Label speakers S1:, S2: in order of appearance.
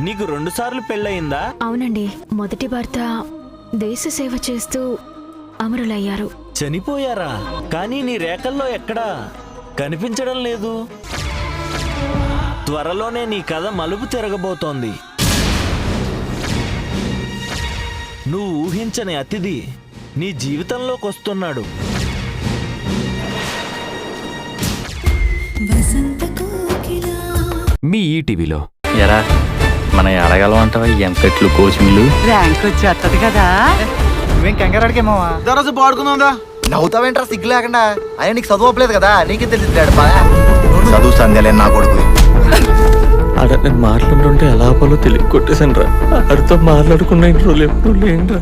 S1: నీకు 2 సార్లు పెళ్ళయిందా?
S2: అవునండి, మొదటి భర్త దేశ సేవ చేస్తూ అమరులయ్యారు.
S1: చనిపోయారా? కానీ నీ రేఖల్లో ఎక్కడా కనిపించడం లేదు. త్వరలోనే నీ కథ మలుపు తిరగబోతోంది. నువ్వు ఊహించని అతిథి నీ జీవితంలోకి వస్తున్నాడు.
S3: మీ ఈటీవీలో
S4: ఎరా మన అడగలం అంటావా ఎంసెట్లు కోచింగ్లు
S5: ర్యాంక్ వచ్చేస్తది కదా.
S6: నువ్వేం కంగారాడికేమోవా
S7: దరజు పాడుకుందా?
S6: నవ్వుతావేంట్రా సిగ్గు లేకుండా? ఆయన నీకు చదువు అవ్వలేదు కదా, నీకే తెలియదు. చదువు సంధ్యలే నా కొడుకు.
S4: ఆడ నేను మాట్లాడుతుంటే ఎలా పోలో తెలియ కొట్టేసాను రా. ఆడితో మాట్లాడుకున్న ఇంట్లో ఎప్పుడు లేండి రా.